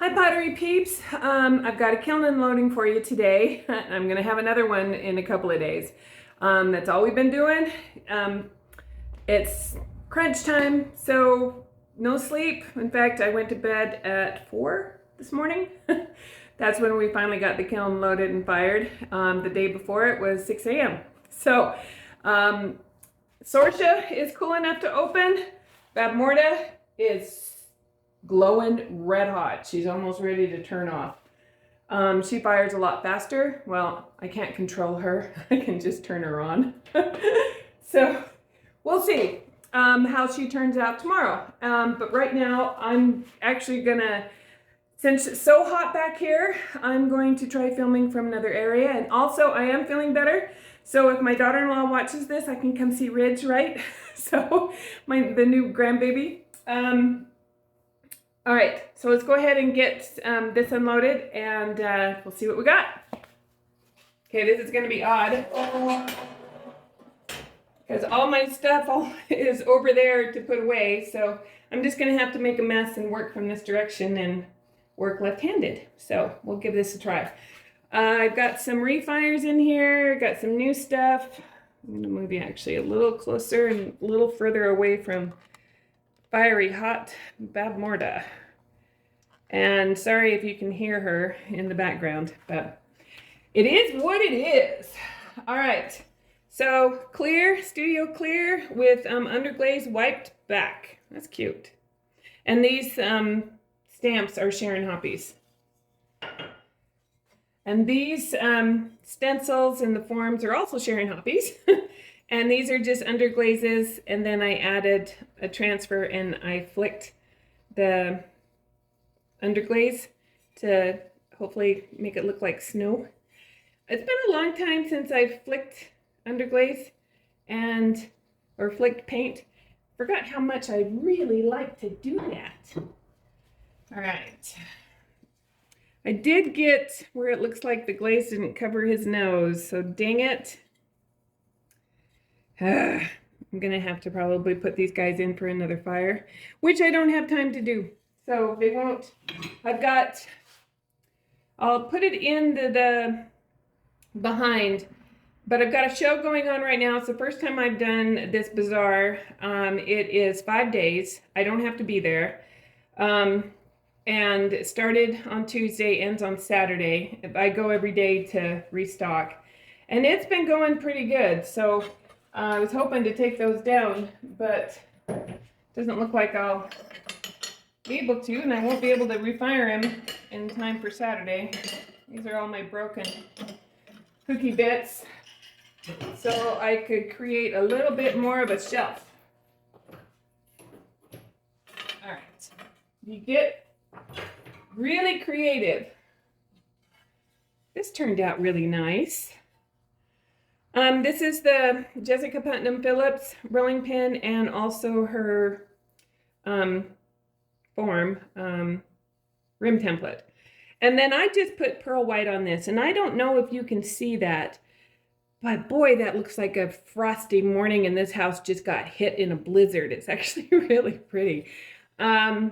Hi Pottery peeps, I've got a kiln unloading for you today. I'm gonna have another one in a couple of days. That's all we've been doing. It's crunch time, so no sleep. In fact, I went to bed at 4 this morning. That's when we finally got the kiln loaded and fired. The day before it was 6 a.m. So, Sorcia is cool enough to open. Babmorda is glowing red hot. She's almost ready to turn off. She fires a lot faster. Well, I can't control her. I can just turn her on. So we'll see how she turns out tomorrow. But right now I'm actually gonna, since it's so hot back here, I'm going to try filming from another area. And also I am feeling better. So if my daughter-in-law watches this, I can come see Ridge, right? So the new grandbaby. All right, so let's go ahead and get this unloaded and we'll see what we got. Okay, this is gonna be odd because all my stuff is over there to put away. So I'm just gonna have to make a mess and work from this direction and work left-handed. So we'll give this a try. I've got some refires in here, got some new stuff. I'm gonna move you actually a little closer and a little further away from fiery hot Babmorda. And sorry if you can hear her in the background, but it is what it is. All right, so clear, studio clear with underglaze wiped back. That's cute. And these stamps are Sharon Hoppies. And these stencils and the forms are also Sharon Hoppies. And these are just underglazes, and then I added a transfer and I flicked the underglaze to hopefully make it look like snow. It's been a long time since I've flicked underglaze or flicked paint. Forgot how much I really like to do that. All right. I did get where it looks like the glaze didn't cover his nose, so dang it. I'm gonna have to probably put these guys in for another fire, which I don't have time to do. So they won't, I'll put it in the behind, but I've got a show going on right now. It's the first time I've done this bazaar. It is 5 days. I don't have to be there. And it started on Tuesday, ends on Saturday. I go every day to restock. And it's been going pretty good. So I was hoping to take those down, but it doesn't look like I'll be able to, and I won't be able to refire him in time for Saturday. These are all my broken cookie bits, so I could create a little bit more of a shelf. All right, you get really creative. This turned out really nice. This is the Jessica Putnam Phillips rolling pin and also her form rim template. And then I just put pearl white on this, and I don't know if you can see that, but boy, that looks like a frosty morning and this house just got hit in a blizzard. It's actually really pretty. I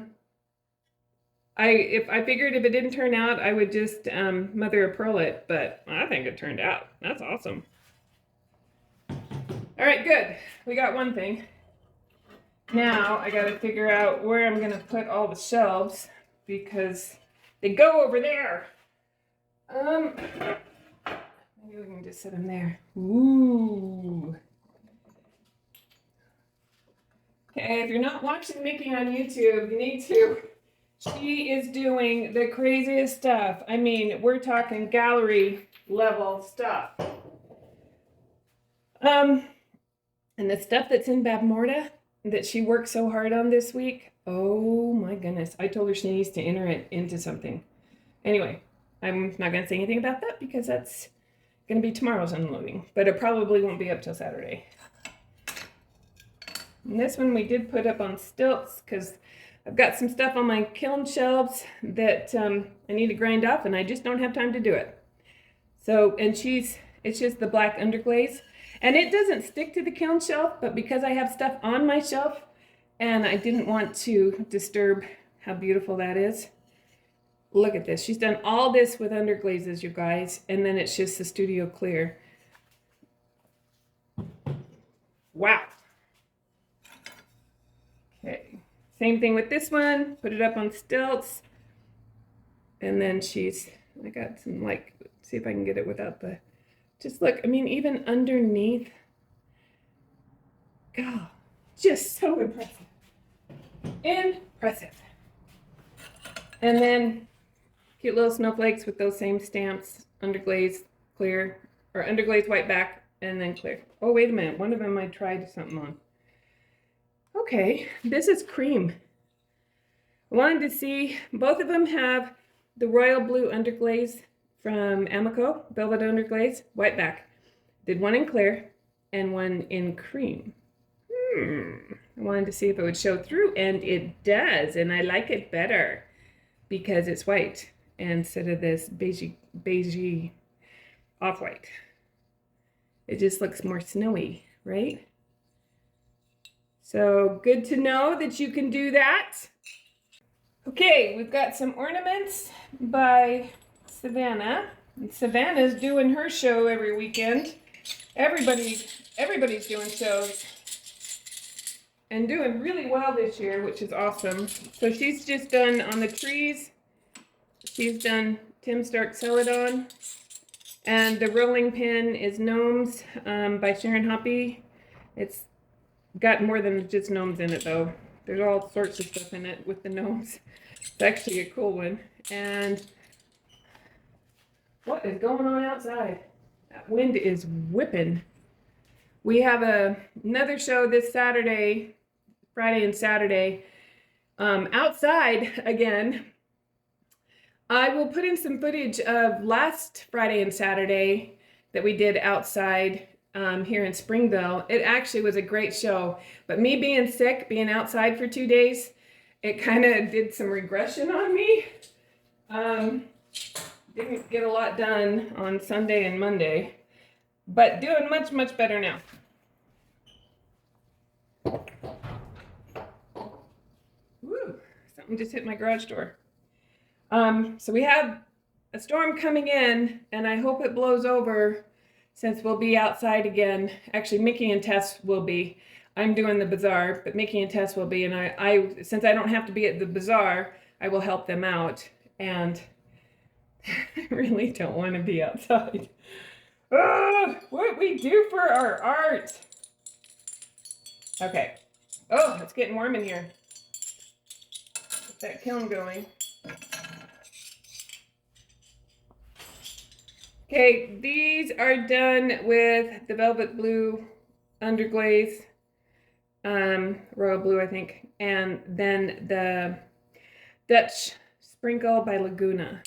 figured if it didn't turn out, I would just mother of pearl it, but I think it turned out. That's awesome. All right, good. We got one thing. Now I got to figure out where I'm going to put all the shelves because they go over there. Maybe we can just set them there. Ooh. Okay, if you're not watching Mickey on YouTube, you need to. She is doing the craziest stuff. I mean, we're talking gallery level stuff. And the stuff that's in Babmorda that she worked so hard on this week, oh my goodness. I told her she needs to enter it into something. Anyway, I'm not going to say anything about that because that's going to be tomorrow's unloading, but it probably won't be up till Saturday. And this one we did put up on stilts because I've got some stuff on my kiln shelves that I need to grind off and I just don't have time to do it. So, and it's just the black underglaze. And it doesn't stick to the kiln shelf, but because I have stuff on my shelf and I didn't want to disturb how beautiful that is, Look at this. She's done all this with underglazes, you guys, and then it's just the studio clear. Wow. Okay. Same thing with this one. Put it up on stilts. And then I got some, like, see if I can get it without the, just look, I mean, even underneath. God, just so impressive. Impressive. And then cute little snowflakes with those same stamps, underglaze, clear, or underglaze white back, and then clear. Oh, wait a minute. One of them I tried something on. Okay, this is cream. I wanted to see, both of them have the royal blue underglaze from Amico, velvet underglaze, white back. Did one in clear and one in cream. I wanted to see if it would show through, and it does, and I like it better because it's white instead of this beigey off-white. It just looks more snowy, right? So good to know that you can do that. Okay, we've got some ornaments by Savannah. And Savannah's doing her show every weekend. Everybody's doing shows and doing really well this year, which is awesome. So she's just done on the trees. She's done Tim Stark Celadon. And the rolling pin is Gnomes by Sharon Hoppy. It's got more than just gnomes in it, though. There's all sorts of stuff in it with the gnomes. It's actually a cool one. And what is going on outside? That wind is whipping. We have another show this Saturday, Friday and Saturday, outside again. I will put in some footage of last Friday and Saturday that we did outside here in Springville. It actually was a great show, but me being sick, being outside for 2 days, it kind of did some regression on me. Didn't get a lot done on Sunday and Monday, but doing much, much better now. Woo, something just hit my garage door. So we have a storm coming in, and I hope it blows over since we'll be outside again. Actually, Mickey and Tess will be. I'm doing the bazaar, but Mickey and Tess will be, and I since I don't have to be at the bazaar, I will help them out, and I really don't want to be outside. Oh, what we do for our art. Okay. Oh, it's getting warm in here. Get that kiln going. Okay, these are done with the velvet blue underglaze, royal blue, I think, and then the Dutch sprinkle by Laguna.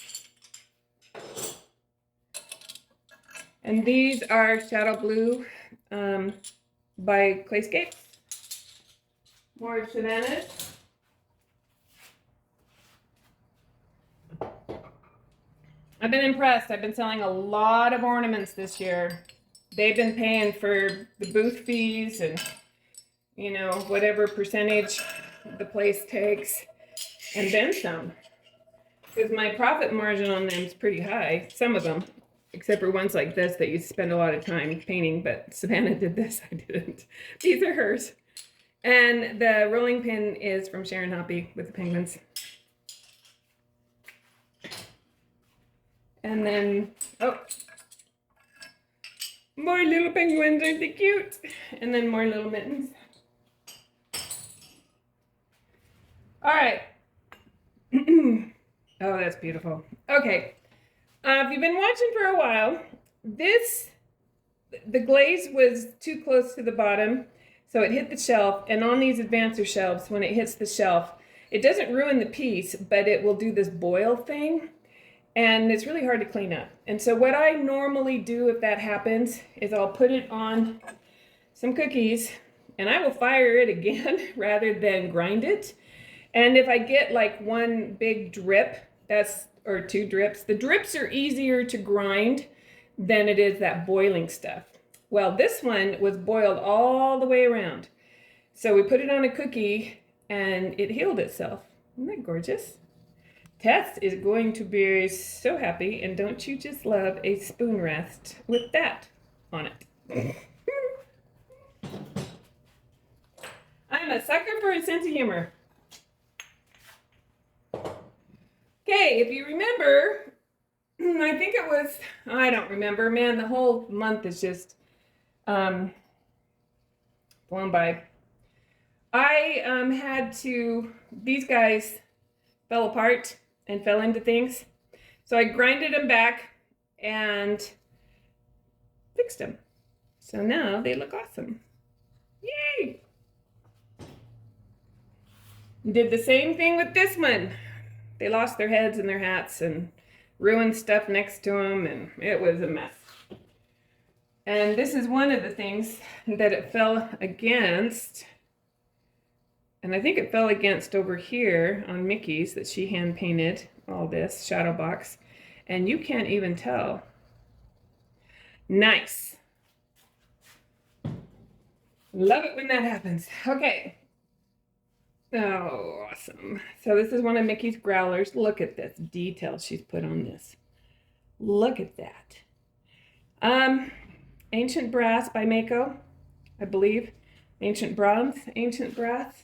And these are shadow blue by Clayscapes. More Savannah's. I've been impressed. I've been selling a lot of ornaments this year. They've been paying for the booth fees and, you know, whatever percentage the place takes, and then some. Because my profit margin on them is pretty high, some of them, except for ones like this that you spend a lot of time painting, but Savannah did this, I didn't. These are hers. And the rolling pin is from Sharon Hoppy with the penguins. And then, oh, more little penguins, aren't they cute? And then more little mittens. All right. Oh, that's beautiful. Okay. If you've been watching for a while, the glaze was too close to the bottom, so it hit the shelf. And on these advancer shelves, when it hits the shelf, it doesn't ruin the piece, but it will do this boil thing. And it's really hard to clean up. And so what I normally do if that happens is I'll put it on some cookies and I will fire it again rather than grind it. And if I get like one big drip, or two drips, the drips are easier to grind than it is that boiling stuff. Well, this one was boiled all the way around. So we put it on a cookie and it healed itself. Isn't that gorgeous? Tess is going to be so happy, and don't you just love a spoon rest with that on it? I'm a sucker for a sense of humor. Okay, if you remember, I think it was, I don't remember, man, the whole month is just blown by. I had to, these guys fell apart and fell into things. So I grinded them back and fixed them. So now they look awesome. Yay! Did the same thing with this one. They lost their heads and their hats and ruined stuff next to them, and it was a mess. And this is one of the things that it fell against. And I think it fell against over here on Mickey's that she hand painted all this shadow box. And you can't even tell. Nice. Love it when that happens. Okay. Oh, awesome. So this is one of Mickey's growlers. Look at this detail she's put on this. Look at that. Ancient Brass by Mako, I believe. Ancient Bronze, Ancient Brass.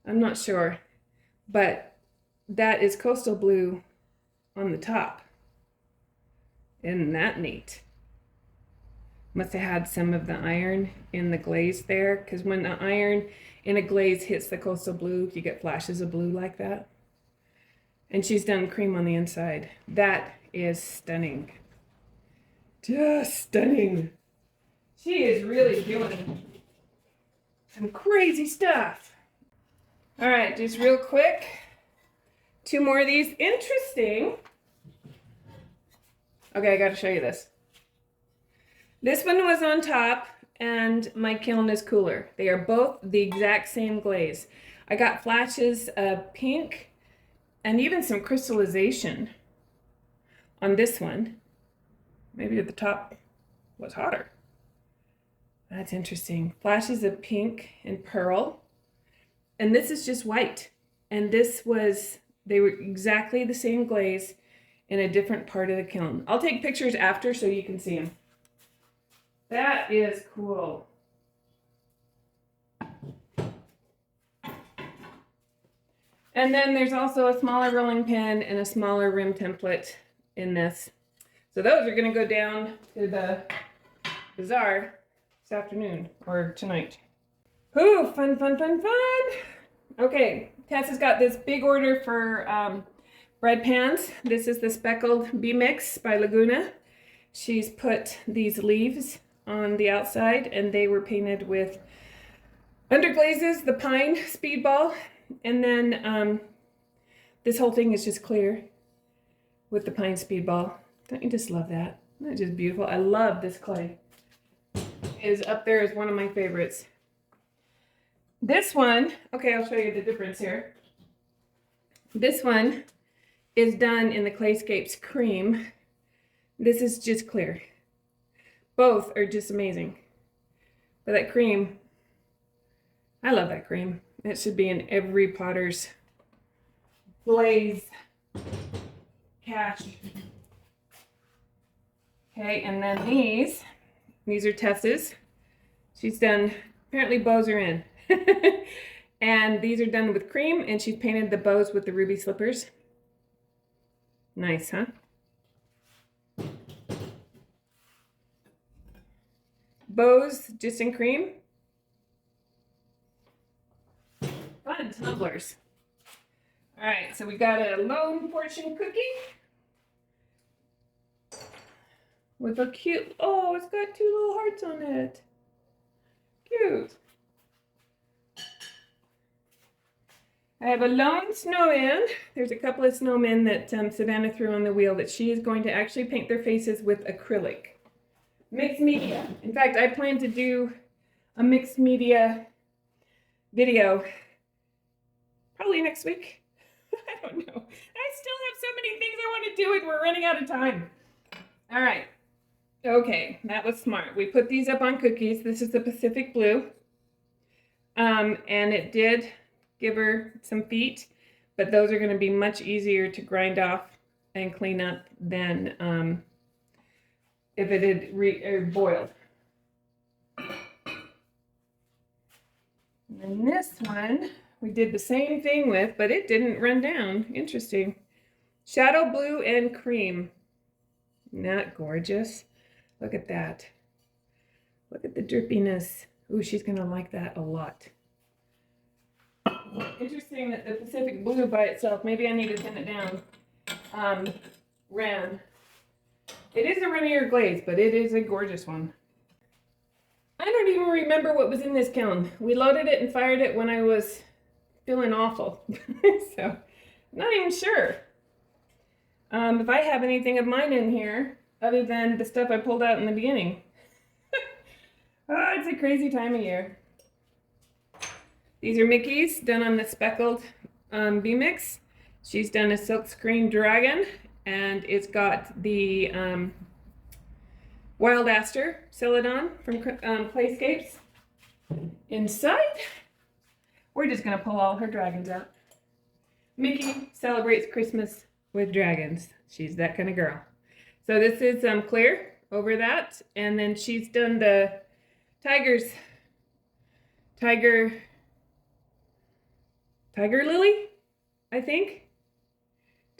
I'm not sure. But that is coastal blue on the top. Isn't that neat? Must have had some of the iron in the glaze there, because when the iron in a glaze hits the coastal blue, you get flashes of blue like that. And she's done cream on the inside. That is stunning. Just stunning. She is really doing some crazy stuff. All right, just real quick. 2 more of these. Interesting. Okay, I got to show you this. This one was on top, and my kiln is cooler. They are both the exact same glaze. I got flashes of pink and even some crystallization on this one. Maybe at the top was hotter. That's interesting. Flashes of pink and pearl. And this is just white. And this was, they were exactly the same glaze in a different part of the kiln. I'll take pictures after so you can see them. That is cool. And then there's also a smaller rolling pin and a smaller rim template in this. So those are going to go down to the bazaar this afternoon or tonight. Ooh, fun, fun, fun, fun. Okay, Tess has got this big order for bread pans. This is the Speckled Bee Mix by Laguna. She's put these leaves on the outside, and they were painted with underglazes, the pine speedball, and then this whole thing is just clear with the pine speedball. Don't you just love that? Isn't that just beautiful? I love this clay. It is up there as one of my favorites. This one, okay, I'll show you the difference here. This one is done in the Clayscapes cream. This is just clear. Both are just amazing. But that cream, I love that cream. It should be in every Potter's glaze cache. Okay, and then these are Tess's. She's done, apparently bows are in. And these are done with cream, and she's painted the bows with the ruby slippers. Nice, huh? Bows just in cream. Fun tumblers. All right, so we got a lone portion cookie with a cute, oh, it's got 2 little hearts on it. Cute. I have a lone snowman. There's a couple of snowmen that Savannah threw on the wheel that she is going to actually paint their faces with acrylic. Mixed media. In fact, I plan to do a mixed media video probably next week. I don't know. I still have so many things I want to do and we're running out of time. All right. Okay, that was smart. We put these up on cookies. This is the Pacific Blue. And it did give her some feet, but those are going to be much easier to grind off and clean up than if it had boiled. And then this one we did the same thing with, but it didn't run down. Interesting. Shadow blue and cream. Not gorgeous? Look at that. Look at the drippiness. Ooh, she's gonna like that a lot. Interesting that the Pacific blue by itself, maybe I need to thin it down, ran. It is a runnier glaze, but it is a gorgeous one. I don't even remember what was in this kiln. We loaded it and fired it when I was feeling awful. So, not even sure. If I have anything of mine in here, other than the stuff I pulled out in the beginning. Oh, it's a crazy time of year. These are Mickey's, done on the speckled B-Mix. She's done a silk screen dragon, and it's got the Wild Aster Celadon from Playscapes. Inside, we're just gonna pull all her dragons out. Mickey celebrates Christmas with dragons. She's that kind of girl. So this is clear over that, and then she's done the tiger lily, I think.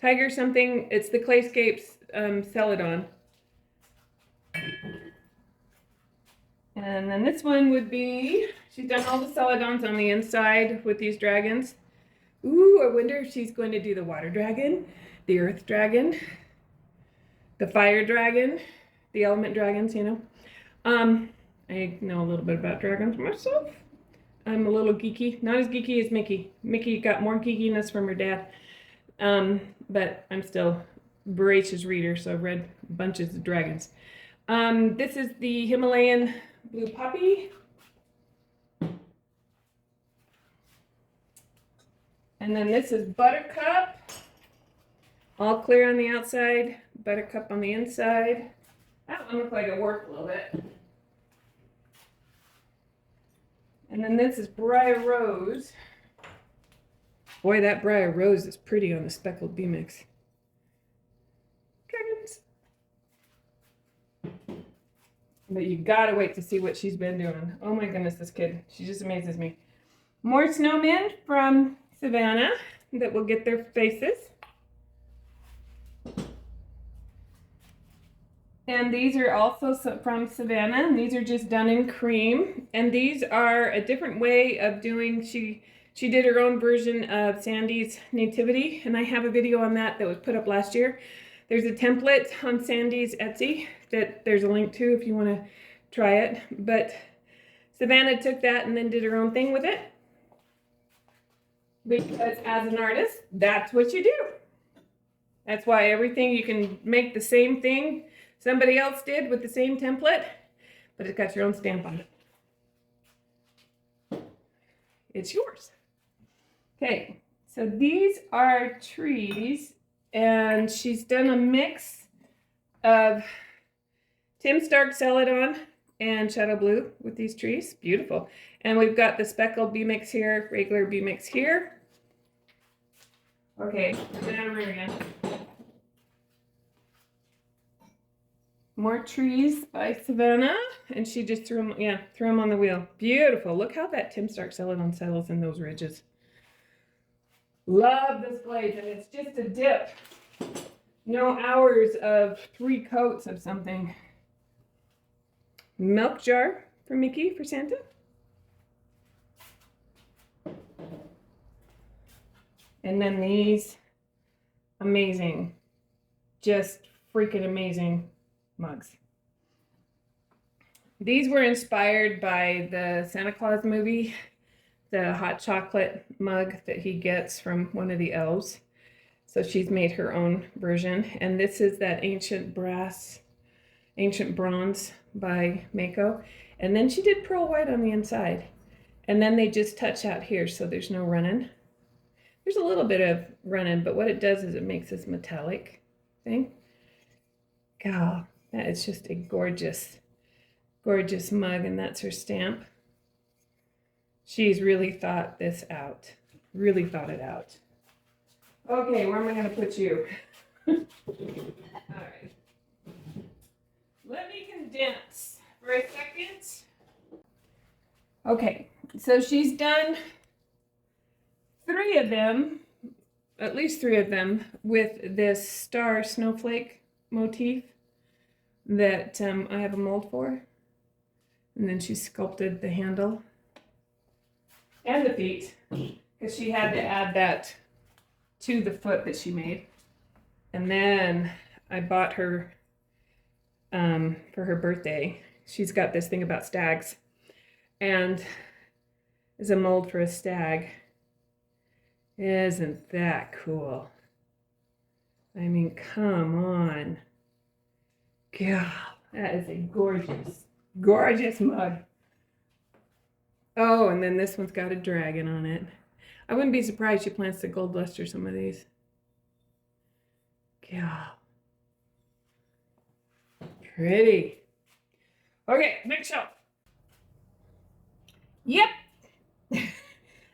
Tiger something. It's the Clayscapes Celadon. And then this one would be, she's done all the Celadons on the inside with these dragons. Ooh, I wonder if she's going to do the water dragon, the earth dragon, the fire dragon, the element dragons, you know. I know a little bit about dragons myself. I'm a little geeky, not as geeky as Mickey. Mickey got more geekiness from her dad. But I'm still a voracious reader, so I've read bunches of dragons. This is the Himalayan Blue Poppy. And then this is Buttercup. All clear on the outside, Buttercup on the inside. That one looks like it worked a little bit. And then this is Briar Rose. Boy, that Briar Rose is pretty on the speckled B-Mix. Dragons. But you gotta wait to see what she's been doing. Oh my goodness, this kid. She just amazes me. More snowmen from Savannah that will get their faces. And these are also from Savannah, and these are just done in cream. And these are a different way of doing, she did her own version of Sandy's Nativity, and I have a video on that was put up last year. There's a template on Sandy's Etsy that there's a link to if you want to try it. But Savannah took that and then did her own thing with it. Because as an artist, that's what you do. That's why everything, you can make the same thing somebody else did with the same template, but it's got your own stamp on it. It's yours. Okay, so these are trees, and she's done a mix of Tim Stark Celadon and Shadow Blue with these trees. Beautiful. And we've got the speckled B-Mix here, regular B-Mix here. Okay, banana room again. More trees by Savannah, and she just threw them on the wheel. Beautiful. Look how that Tim Stark Celadon settles in those ridges. Love this glaze, and it's just a dip. No hours of 3 coats of something. Milk jar for Mickey for Santa. And then these amazing, just freaking amazing mugs. These were inspired by the Santa Claus movie, the hot chocolate mug that he gets from one of the elves. So she's made her own version. And this is that ancient bronze by Mako. And then she did pearl white on the inside. And then they just touch out here, so there's no running. There's a little bit of running, but what it does is it makes this metallic thing. God, that is just a gorgeous, gorgeous mug, and that's her stamp. She's really thought this out. Really thought it out. Okay, where am I going to put you? All right. Let me condense for a second. Okay, so she's done 3 of them, at least 3 of them, with this star snowflake motif that I have a mold for. And then she sculpted the handle and the feet, because she had to add that to the foot that she made. And then I bought her, for her birthday, she's got this thing about stags, and is a mold for a stag. Isn't that cool? I mean, come on. God, that is a gorgeous, gorgeous mug. Oh, and then this one's got a dragon on it. I wouldn't be surprised she plans to gold luster some of these. God. Pretty. Okay, next shelf. Yep.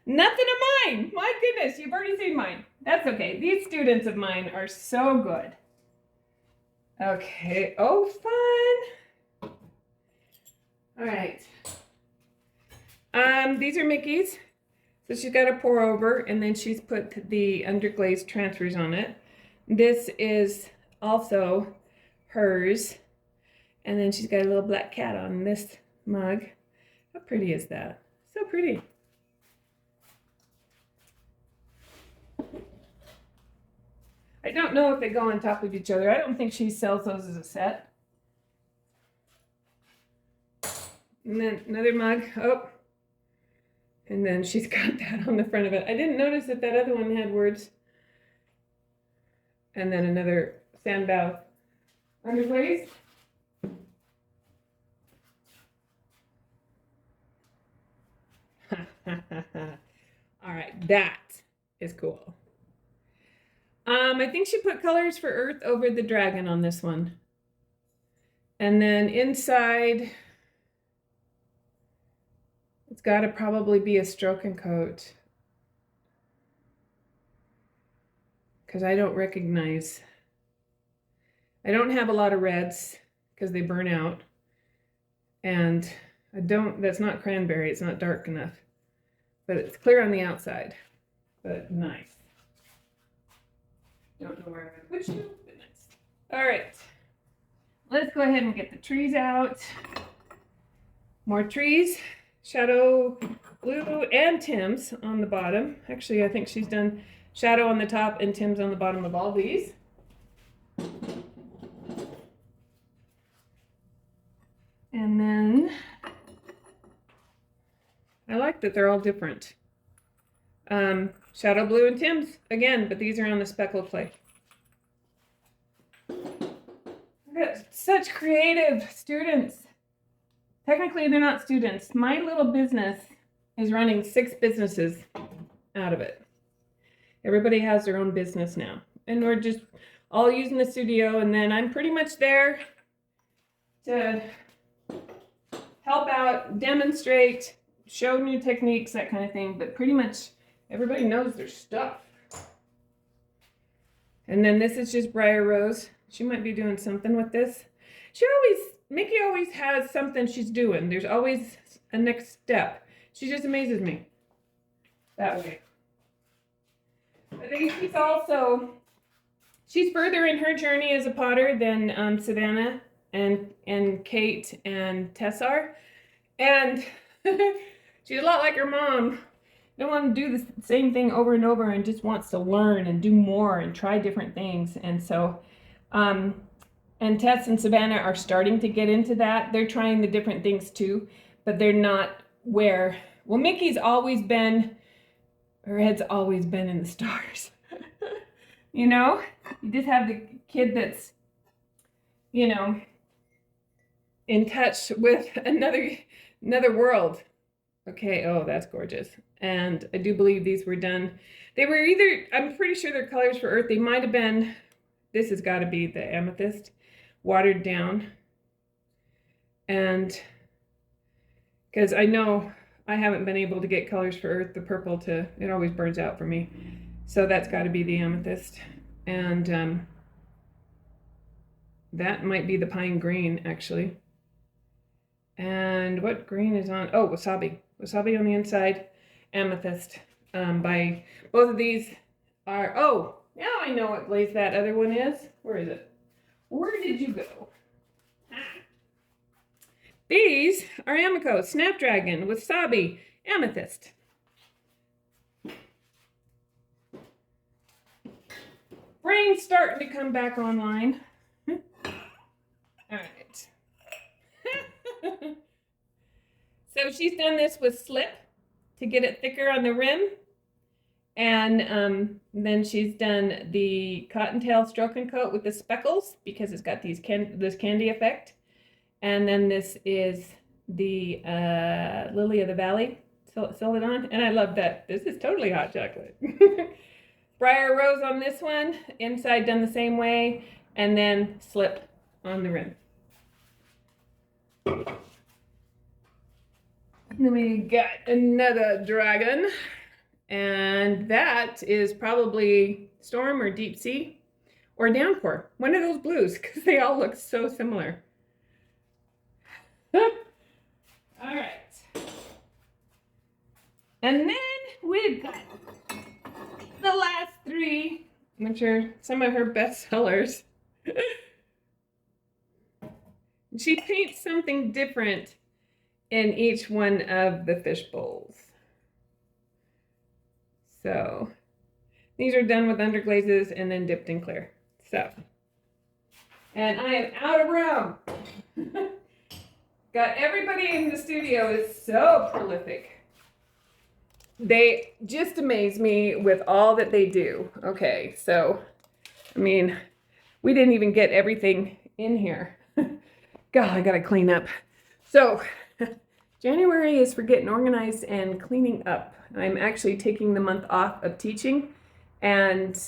Nothing of mine. My goodness, you've already seen mine. That's okay. These students of mine are so good. Okay. Oh, fun. All right. These are Mickey's. So she's got a pour over, and then she's put the underglaze transfers on it. This is also hers. And then she's got a little black cat on this mug. How pretty is that? So pretty. I don't know if they go on top of each other. I don't think she sells those as a set. And then another mug. Oh. And then she's got that on the front of it. I didn't notice that that other one had words. And then another sandbow underglaze. All right, that is cool. I think she put colors for Earth over the dragon on this one. And then inside, it's got to probably be a stroke and coat, because I don't recognize. I don't have a lot of reds because they burn out. And I don't, that's not cranberry, it's not dark enough. But it's clear on the outside, but nice. Don't know where I'm going to put you, but nice. All right, let's go ahead and get the trees out. More trees, Shadow Blue and Tim's on the bottom. Actually, I think she's done Shadow on the top and Tim's on the bottom of all these. And then I like that they're all different. Shadow Blue and Tim's again, but these are on the speckled clay. I've got such creative students. Technically, they're not students. My little business is running 6 businesses out of it. Everybody has their own business now. And we're just all using the studio, and then I'm pretty much there to help out, demonstrate, show new techniques, that kind of thing. But pretty much everybody knows their stuff. And then this is just Briar Rose. She might be doing something with this. Mickey always has something she's doing. There's always a next step. She just amazes me that way. I think she's further in her journey as a potter than Savannah and Kate and Tess are. And she's a lot like her mom. Don't want to do the same thing over and over, and just wants to learn and do more and try different things. And so, and Tess and Savannah are starting to get into that. They're trying the different things too, but they're not where, well, Mickey's always been, her head's always been in the stars. You know, you just have the kid that's, you know, in touch with another world. Okay, oh, that's gorgeous. And I do believe these were done. They were either, I'm pretty sure they're colors for Earth. They might have been, this has got to be the amethyst, watered down. And because I know I haven't been able to get colors for Earth, the purple it always burns out for me. So that's got to be the amethyst. And that might be the pine green, actually. And what green is on? Oh, wasabi. Wasabi on the inside, amethyst. By both of these are, oh, now I know what glaze that other one is. Where is it? Where did you go? Ah. These are Amico, Snapdragon, Wasabi, Amethyst. Brain's starting to come back online. All right. So she's done this with slip to get it thicker on the rim. And then she's done the cottontail stroke and coat with the speckles because it's got this candy effect. And then this is the Lily of the Valley Celadon. And I love that. This is totally hot chocolate. Briar Rose on this one. Inside done the same way. And then slip on the rim. Then we got another dragon. And that is probably Storm or Deep Sea or Downpour. One of those blues, because they all look so similar. All right. And then we've got the last three, which are some of her best sellers. She paints something different in each one of the fish bowls. So these are done with underglazes and then dipped in clear. So, and I am out of room. Got everybody in the studio is so prolific. They just amaze me with all that they do. Okay, so, I mean, we didn't even get everything in here. God, I gotta clean up. So, January is for getting organized and cleaning up. I'm actually taking the month off of teaching and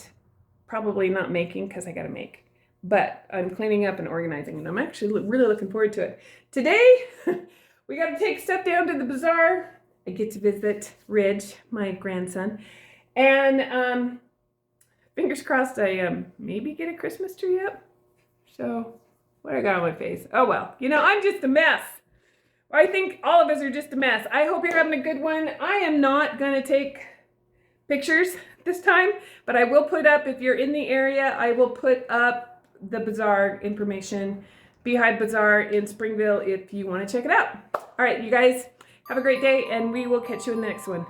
probably not making because I gotta make. But I'm cleaning up and organizing, and I'm actually really looking forward to it. Today, we gotta take stuff down to the bazaar. I get to visit Ridge, my grandson. And fingers crossed I maybe get a Christmas tree up. So, what I got on my face? Oh well, you know, I'm just a mess. I think all of us are just a mess. I hope you're having a good one. I am not gonna take pictures this time, but I will put up, if you're in the area, I will put up the bazaar information, Beehive Bazaar in Springville, if you wanna check it out. All right, you guys, have a great day, and we will catch you in the next one.